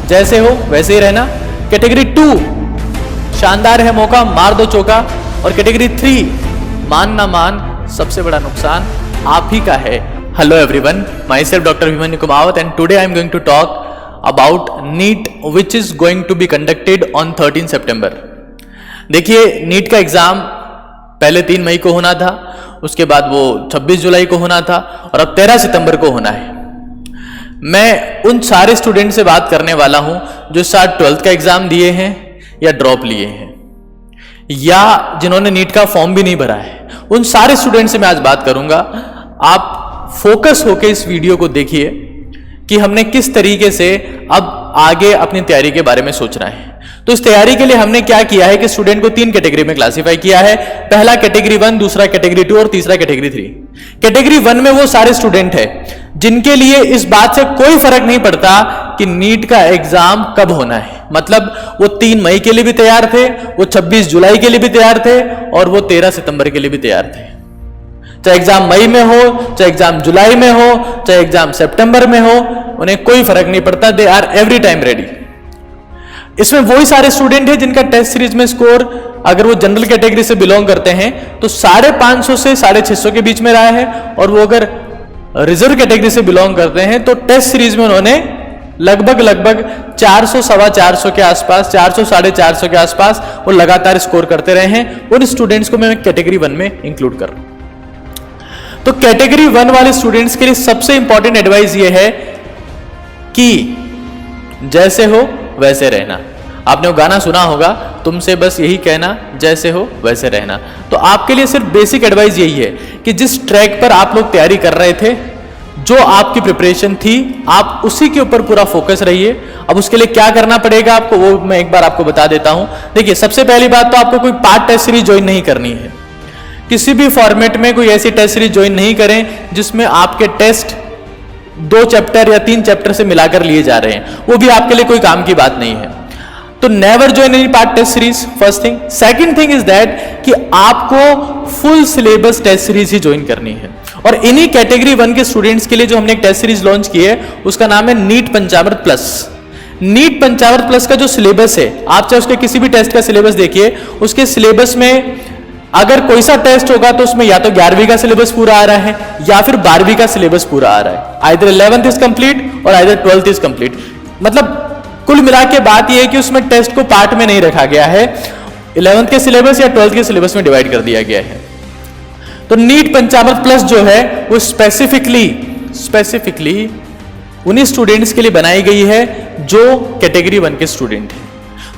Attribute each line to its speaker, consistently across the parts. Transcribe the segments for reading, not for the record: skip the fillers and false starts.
Speaker 1: जैसे हो वैसे ही रहना। कैटेगरी 2, शानदार है मौका, मार दो चौका। और कैटेगरी 3, मान ना मान, सबसे बड़ा नुकसान आप ही का है। Hello everyone, myself doctor Abhimanyu Kumawat and today I am going to talk about NEET which is going to be conducted on 13 सितंबर। देखिए, नीट का एग्जाम पहले 3 मई को होना था, उसके बाद वो 26 जुलाई को होना था और अब 13 सितंबर को होना है। मैं उन सारे स्टूडेंट से बात करने वाला हूं जो शायद 12th का एग्जाम दिए हैं या ड्रॉप लिए हैं या जिन्होंने नीट का फॉर्म भी नहीं भरा है। उन सारे स्टूडेंट से मैं आज बात करूंगा। आप फोकस होकर इस वीडियो को देखिए कि हमने किस तरीके से अब आगे अपनी तैयारी के बारे में सोचना है। तो इस तैयारी के लिए हमने क्या किया है कि स्टूडेंट को 3 कैटेगरी में क्लासिफाई किया है। पहला कैटेगरी 1, दूसरा कैटेगरी 2 और तीसरा कैटेगरी 3। कैटेगरी 1 में वो सारे स्टूडेंट हैं जिनके लिए इस बात से कोई फर्क नहीं पड़ता कि नीट का एग्जाम कब होना है। मतलब वो 3 मई के लिए भी तैयार थे, वो 26 जुलाई के लिए भी तैयार थे और वो 13 सितंबर के लिए भी तैयार थे। चाहे एग्जाम मई में हो, चाहे एग्जाम जुलाई में हो, चाहे एग्जाम सितंबर में हो, उन्हें कोई फर्क नहीं पड़ता। They are every time ready. इसमें वही सारे स्टूडेंट हैं जिनका टेस्ट सीरीज में स्कोर, अगर वो जनरल कैटेगरी से बिलोंग करते हैं तो 550 से 650 के बीच में रहा है, और वो अगर रिजर्व कैटेगरी से बिलोंग करते हैं तो टेस्ट सीरीज में उन्होंने लगभग 400 सवा 400 के आसपास, 400 साढ़े 400 के आसपास वो लगातार स्कोर करते रहे हैं। उन स्टूडेंट्स को मैं कैटेगरी 1 में इंक्लूड कर रहा हूं। तो कैटेगरी 1 वाले स्टूडेंट्स के लिए सबसे इंपॉर्टेंट एडवाइस ये है कि जैसे हो वैसे रहना। आपने वो गाना सुना होगा, तुमसे बस यही कहना, जैसे हो वैसे रहना। तो आपके लिए सिर्फ बेसिक एडवाइस यही है कि जिस ट्रैक पर आप लोग तैयारी कर रहे थे, जो आपकी प्रिपरेशन थी, आप उसी के ऊपर पूरा फोकस रहिए। अब उसके लिए क्या करना पड़ेगा आपको, वो मैं एक बार आपको बता देता हूं। देखिए, सबसे पहली बात तो आपको कोई पार्ट टेस्ट सीरीज ज्वाइन नहीं करनी है। किसी भी फॉर्मेट में कोई ऐसी टेस्ट सीरीज ज्वाइन नहीं करें जिसमें आपके टेस्ट 2 चैप्टर या 3 चैप्टर से मिलाकर लिए जा रहे हैं। वो भी आपके लिए कोई काम की बात नहीं है। तो never join any part test series, first thing. Second thing is that कि आपको फुल सिलेबस टेस्ट सीरीज ही ज्वाइन करनी है। और इन्हीं कैटेगरी 1 के स्टूडेंट्स के लिए जो हमने एक टेस्ट सीरीज लॉन्च की है उसका नाम है नीट पंचामृत प्लस। नीट पंचामृत प्लस का जो सिलेबस है, आप चाहे उसके किसी भी टेस्ट का सिलेबस देखिए, उसके सिलेबस में अगर कोई सा टेस्ट होगा तो उसमें या तो 11वीं का सिलेबस पूरा आ रहा है या फिर 12वीं का सिलेबस पूरा आ रहा है। आइदर 11th इज कंप्लीट और आइदर 12th इज कंप्लीट। मतलब कुल मिला के बात यह है कि उसमें टेस्ट को पार्ट में नहीं रखा गया है, 11th के सिलेबस या 12th के सिलेबस में डिवाइड कर दिया गया है। तो नीट पंचामृत प्लस जो है वो स्पेसिफिकली उन्हीं स्टूडेंट्स के लिए बनाई गई है जो कैटेगरी 1 के स्टूडेंट हैं।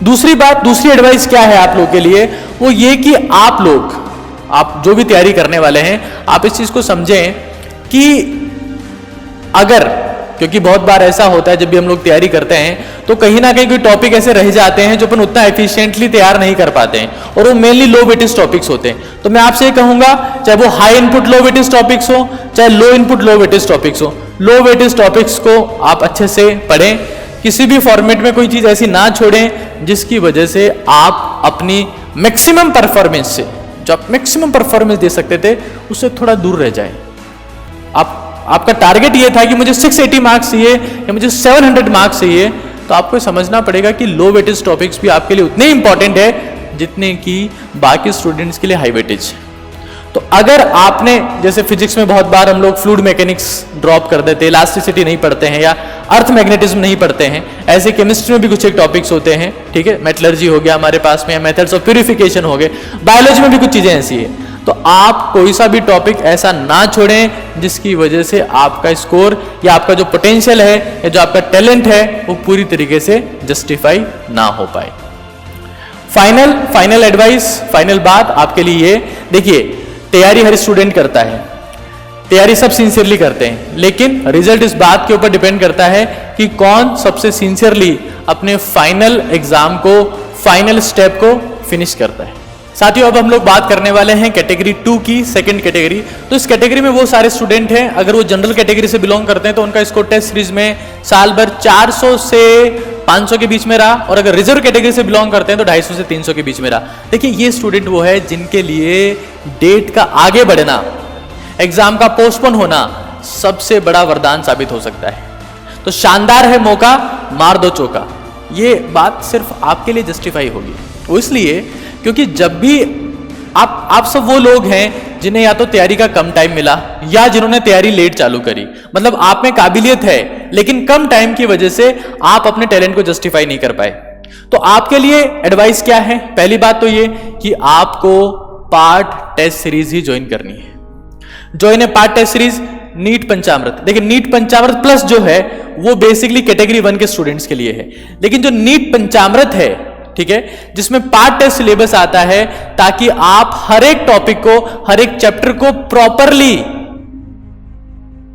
Speaker 1: दूसरी बात, दूसरी एडवाइस क्या है आप लोग के लिए, वो ये कि आप जो भी तैयारी करने वाले हैं, आप इस चीज को समझें कि अगर, क्योंकि बहुत बार ऐसा होता है जब भी हम लोग तैयारी करते हैं तो कहीं ना कहीं कोई टॉपिक ऐसे रह जाते हैं जो अपन उतना एफिशिएंटली तैयार नहीं कर पाते हैं, और वो मेनली लो वेटेज टॉपिक्स होते हैं। तो मैं आपसे ये कहूंगा, चाहे वो high input low weightage topics हो, चाहे लो इनपुट लो वेटेज टॉपिक्स हो, लो वेटेज टॉपिक्स को आप अच्छे से पढ़ें। किसी भी फॉर्मेट में कोई चीज ऐसी ना छोड़ें जिसकी वजह से आप अपनी मैक्सिमम परफॉर्मेंस से, जो आप मैक्सिमम परफॉर्मेंस दे सकते थे, उससे थोड़ा दूर रह जाए। आपका टारगेट ये था कि मुझे 680 मार्क्स चाहिए या मुझे 700 मार्क्स चाहिए, तो आपको समझना पड़ेगा कि लो वेटेज टॉपिक्स भी आपके लिए उतने इंपॉर्टेंट है जितने कि बाकी स्टूडेंट्स के लिए हाई वेटेज। तो अगर आपने, जैसे फिजिक्स में बहुत बार हम लोग फ्लूइड मैकेनिक्स ड्रॉप कर देते हैं, इलास्टिसिटी नहीं पढ़ते हैं या अर्थ मैग्नेटिज्म नहीं पढ़ते हैं, ऐसे केमिस्ट्री में भी कुछ एक टॉपिक्स होते हैं, ठीक है, मेटलर्जी हो गया हमारे पास में, मेथड्स ऑफ प्यूरिफिकेशन हो गए, बायोलॉजी में भी कुछ चीजें ऐसी है। तो आप कोई सा भी टॉपिक ऐसा ना छोड़ें जिसकी वजह से आपका स्कोर या आपका जो पोटेंशियल है या जो आपका टैलेंट है वो पूरी तरीके से जस्टिफाई ना हो पाए। फाइनल एडवाइस, फाइनल बात आपके लिए ये, देखिए, तैयारी हर स्टूडेंट करता है, तैयारी सब सिंसियरली करते हैं, लेकिन रिजल्ट इस बात के ऊपर डिपेंड करता है कि कौन सबसे सिंसियरली अपने फाइनल एग्जाम को, फाइनल स्टेप को फिनिश करता है। साथियों, अब हम लोग बात करने वाले हैं कैटेगरी 2 की, सेकंड कैटेगरी। तो इस कैटेगरी में वो सारे स्टूडेंट हैं, अगर वो जनरल कैटेगरी से बिलोंग करते हैं तो उनका स्कोर टेस्ट सीरीज में साल भर 400 से 500 के बीच में रहा, और अगर रिजर्व कैटेगरी से बिलोंग करते हैं तो 250 से 300 के बीच में रहा। देखिए, ये स्टूडेंट वो है जिनके लिए डेट का आगे बढ़ना, एग्जाम का पोस्टपोन होना सबसे बड़ा वरदान साबित हो सकता है। तो शानदार है मौका, मार दो चौका। ये बात सिर्फ आपके लिए जस्टिफाई होगी। वो इसलिए क्योंकि जब भी आप सब वो लोग हैं जिन्हें या तो तैयारी का कम टाइम मिला या जिन्होंने तैयारी लेट चालू करी, मतलब आप में काबिलियत है लेकिन कम टाइम की वजह से आप अपने टैलेंट को जस्टिफाई नहीं कर पाए। तो आपके लिए एडवाइस क्या है? पहली बात तो ये कि आपको पार्ट टेस्ट सीरीज ही ज्वाइन करनी है। ज्वाइन है पार्ट टेस्ट सीरीज नीट पंचामृत। देखिए नीट पंचामृत प्लस जो है वो बेसिकली कैटेगरी 1 के स्टूडेंट्स के लिए है, लेकिन जो नीट पंचामृत है, ठीक है, जिसमें पार्ट टेस्ट सिलेबस आता है ताकि आप हर एक टॉपिक को, हर एक चैप्टर को प्रॉपरली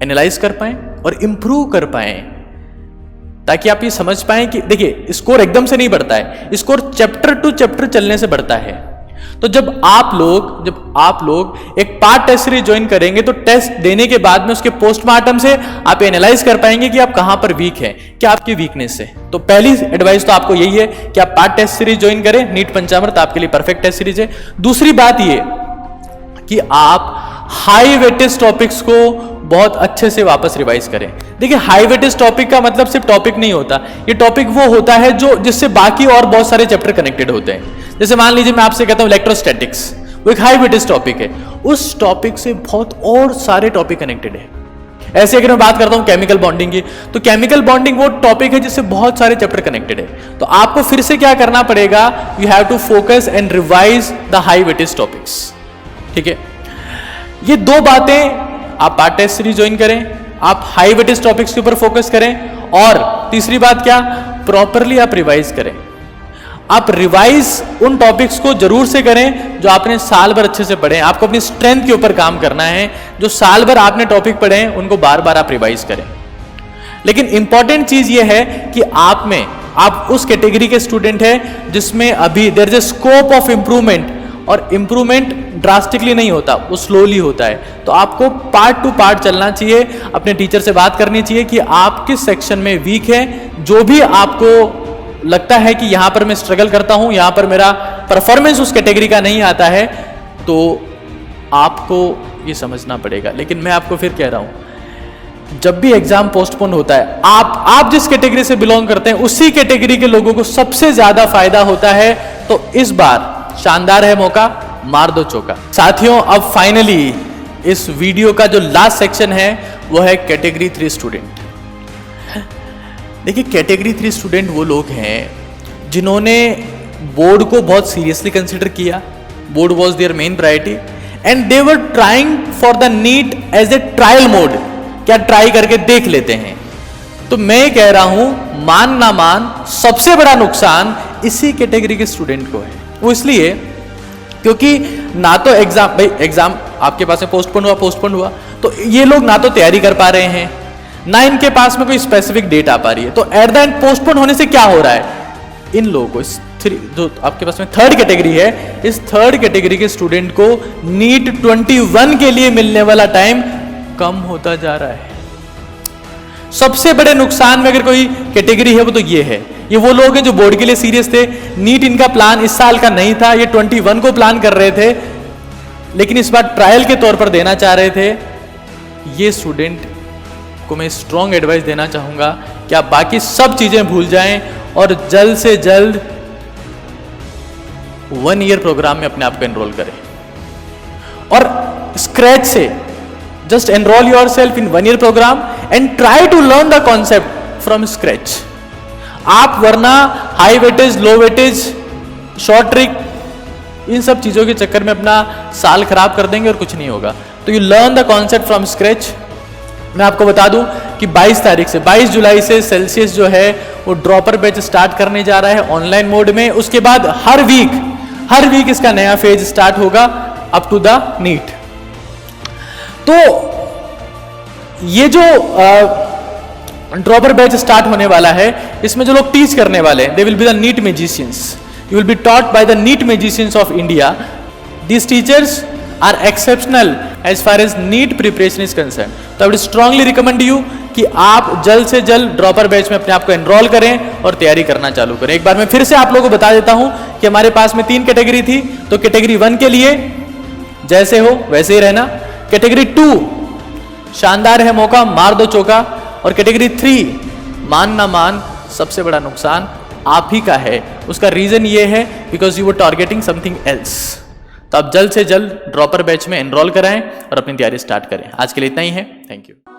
Speaker 1: एनालाइज कर पाएं और इंप्रूव कर पाएं, ताकि आप ये समझ पाएं कि देखिए स्कोर एकदम से नहीं बढ़ता है, स्कोर चैप्टर टू चैप्टर चलने से बढ़ता है। तो जब आप लोग एक पार्ट टेस्ट सीरीज ज्वाइन करेंगे तो टेस्ट देने के बाद में उसके पोस्टमार्टम से आप एनालाइज कर पाएंगे कि आप कहां पर वीक हैं, क्या आपकी वीकनेस है। तो पहली एडवाइस तो आपको यही है कि आप पार्ट टेस्ट सीरीज ज्वाइन करें। नीट पंचामृत आपके लिए परफेक्ट टेस्ट सीरीज है। दूसरी बात ये कि आप हाई वेटेज टॉपिक्स को बहुत अच्छे से वापस रिवाइज करें। देखिए हाई वेटेज टॉपिक का मतलब सिर्फ टॉपिक नहीं होता, ये टॉपिक वो होता है जो जिससे बाकी और बहुत सारे चैप्टर कनेक्टेड होते हैं। जैसे मान लीजिए मैं आपसे कहता हूं इलेक्ट्रोस्टैटिक्स, वो एक हाई वेटेज टॉपिक है, उस टॉपिक से बहुत और सारे टॉपिक कनेक्टेड है। ऐसे अगर मैं बात करता हूं केमिकल बॉन्डिंग की, तो केमिकल बॉन्डिंग वो टॉपिक है जिससे बहुत सारे चैप्टर कनेक्टेड है। तो आपको फिर से क्या करना पड़ेगा, you have to focus and revise the high weightage topics. ठीक है, ये दो बातें आप पार्ट टेस्ट सीरीज ज्वाइन करें, आप हाई वेटेज टॉपिक्स के ऊपर फोकस करें, और तीसरी बात क्या, प्रॉपरली आप रिवाइज करें। आप रिवाइज उन टॉपिक्स को जरूर से करें जो आपने साल भर अच्छे से पढ़े हैं। आपको अपनी स्ट्रेंथ के ऊपर काम करना है। जो साल भर आपने टॉपिक पढ़े हैं उनको बार बार आप रिवाइज करें। लेकिन इंपॉर्टेंट चीज ये है कि आप उस कैटेगरी के स्टूडेंट हैं जिसमें अभी there is a scope of improvement, और इंप्रूवमेंट ड्रास्टिकली नहीं होता, वो स्लोली होता है। तो आपको पार्ट टू पार्ट चलना चाहिए, अपने टीचर से बात करनी चाहिए कि आप किस सेक्शन में वीक हैं। जो भी आपको लगता है कि यहां पर मैं स्ट्रगल करता हूं, यहां पर मेरा परफॉर्मेंस उस कैटेगरी का नहीं आता है, तो आपको ये समझना पड़ेगा। लेकिन मैं आपको फिर कह रहा हूं, जब भी एग्जाम पोस्टपोन होता है, आप जिस कैटेगरी से बिलोंग करते हैं उसी कैटेगरी के लोगों को सबसे ज्यादा फायदा होता है। तो इस बार शानदार है मौका, मार दो चौका। साथियों, अब फाइनली इस वीडियो का जो लास्ट सेक्शन है वो है कैटेगरी 3 स्टूडेंट। देखिए कैटेगरी 3 स्टूडेंट वो लोग हैं जिन्होंने बोर्ड को बहुत सीरियसली कंसिडर किया, board was their main priority, and they were trying for the NEET as a trial mode, क्या ट्राई करके देख लेते हैं। तो मैं कह रहा हूं, मान ना मान, सबसे बड़ा नुकसान इसी कैटेगरी के स्टूडेंट को है। वो इसलिए क्योंकि ना तो एग्जाम आपके पास में पोस्टपोन हुआ, तो ये लोग ना तो तैयारी कर पा रहे हैं, ना इनके पास में कोई स्पेसिफिक डेट आ पा रही है। तो एट द एंड पोस्टपोन होने से क्या हो रहा है, इन लोगों को जो आपके पास में थर्ड कैटेगरी है, इस थर्ड कैटेगरी के स्टूडेंट को नीट 21 के लिए मिलने वाला टाइम कम होता जा रहा है। सबसे बड़े नुकसान में अगर कोई कैटेगरी है वो तो ये है। ये वो लोग हैं जो बोर्ड के लिए सीरियस थे, नीट इनका प्लान इस साल का नहीं था, ये 21 को प्लान कर रहे थे, लेकिन इस बार ट्रायल के तौर पर देना चाह रहे थे। ये स्टूडेंट को मैं स्ट्रॉन्ग एडवाइस देना चाहूंगा कि आप बाकी सब चीजें भूल जाएं और जल्द से जल्द 1 ईयर प्रोग्राम में अपने आप को एनरोल करें, और स्क्रैच से just enroll yourself in 1 year program and try to learn the concept from scratch. आप वरना हाई वेटेज, लो वेटेज, शॉर्ट ट्रिक, इन सब चीजों के चक्कर में अपना साल खराब कर देंगे और कुछ नहीं होगा। तो you learn the concept from scratch. मैं आपको बता दूं कि 22 जुलाई से सेल्सियस जो है वो ड्रॉपर बैच स्टार्ट करने जा रहा है ऑनलाइन मोड में। उसके बाद हर वीक इसका नया फेज स्टार्ट होगा अप टू द नीट। तो ये जो ड्रॉपर बैच स्टार्ट होने वाला है, इसमें जो लोग टीच करने वाले हैं, they will be the NEET magicians. You will be taught by the NEET magicians of India. These teachers are exceptional as far as NEET preparation is concerned. तो I would strongly recommend you कि आप जल्द से जल्द dropper batch में अपने आप को एनरोल करें और तैयारी करना चालू करें। एक बार मैं फिर से आप लोगों को बता देता हूं कि हमारे पास में 3 कैटेगरी थी। तो कैटेगरी 1 के लिए जैसे हो वैसे ही रहना, कैटेगरी 2 शानदार है मौका, मार दो चौका, और कैटेगरी 3 मान ना मान, सबसे बड़ा नुकसान आप ही का है। उसका रीजन ये है because you were targeting something else. तो आप जल्द से जल्द ड्रॉपर बैच में एनरोल कराएं और अपनी तैयारी स्टार्ट करें। आज के लिए इतना ही है। Thank you.